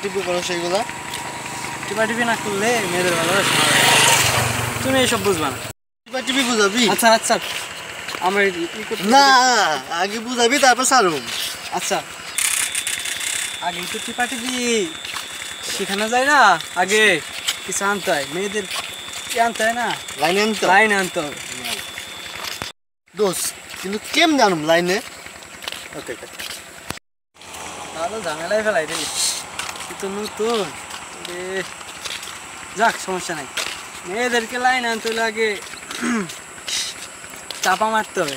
টিপু করো সেইগুলা? টিপাটিপি না করলে মেয়েদের ভালোবাসা হবে না। তুমি এইসব বুঝবা না। টিপা টিপি বুঝাবি? আচ্ছা আচ্ছা আমার না, আগে বুঝাবি তারপর সারুম। আচ্ছা আগে তো টিপাটিপি শেখানো যায় না, আগে কিছু আনতে হয়, মেয়েদের কি আনতে হয় না, লাইনে আনতে লাইন আনতে হবে। দোষ, কিন্তু কেম জানুম লাইনে? ওকে তাহলে ঝামেলায় ফেলাই দিলি, তুই তো নতুন রে। যাক সমস্যা নাই, মেয়েদেরকে লাইন আনতে লাগে চাপা মারতে হবে,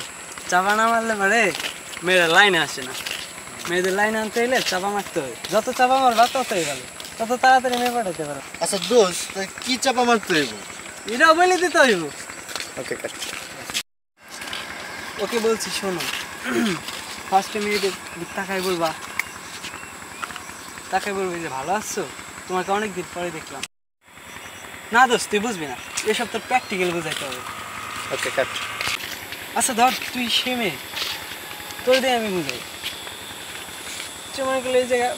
চাপা না মারলে পরে মেয়েরা লাইনে আসে না। মেয়েদের লাইন আনতে হলে চাপা মারতে হবে, যত চাপা মারবা ততই ভালো, তত তাড়াতাড়ি মেয়ে পাঠাতে পারো। আচ্ছা দোষ, কি চাপা মারতে হইব? এটাও বলে দিতে হইব। ওকে ওকে বলছি শোনো, ফার্স্টে মেয়েদের তাকাই বলবা, তাকাই বলবি যে ভালো আছো, তোমাকে অনেকদিন পরে দেখলাম। না দোস্ত তুই বুঝবি না, এসব তোর প্র্যাকটিক্যাল বোঝাইতে হবে। ওকে কাট। আচ্ছা ধর তুই সে মেয়ে, তোর দিয়ে আমি বুঝাই। তুই মনে করলে এই জায়গা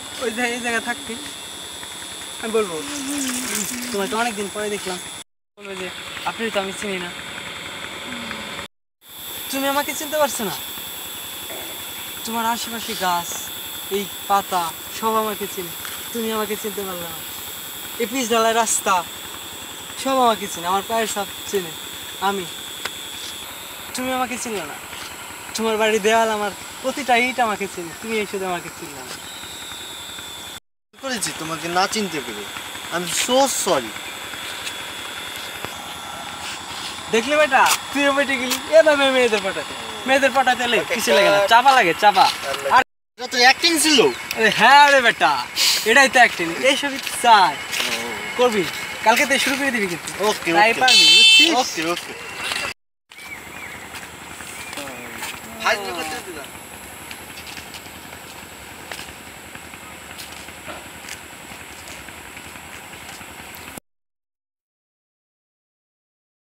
এই জায়গা থাকতি, আমি বলবো তোমাকে অনেকদিন পরে দেখলাম, বলবো যে আপনি তো আমি চিনি না, তুমি আমাকে চিনতে পারছো না? তোমার আশেপাশে গাছ, এই পাতা সব আমাকে চিনে, তুমি আমাকে চিনতে পারলে না। এই পিচ ঢালাই রাস্তা সব আমাকে চিনে, আমার পায়ের ছাপ চিনে আমি, তুমি আমাকে চিনলে না। তোমার বাড়ির দেওয়াল, আমার প্রতিটা ইট আমাকে চিনে, তুমি এই শুধু আমাকে চিনলে না। করেছি তোমাকে না চিনতে পেরে, আই এম সো সরি। দেখলি বেটা, তুইও বেটে গেলি এভাবে মেয়েদের পাঠাতে হলে কিছু লাগে না, চাপা লাগে চাপা। আর এটা তো অ্যাক্টিং ছিল। হ্যাঁ রে বেটা, এটাই তো অ্যাক্টিং, এইসবই চাই করবি, কালকে থেকে শুরু করে দিবি কিন্তু। ওকে তাই পারবি, বুঝছিস? ওকে ওকে।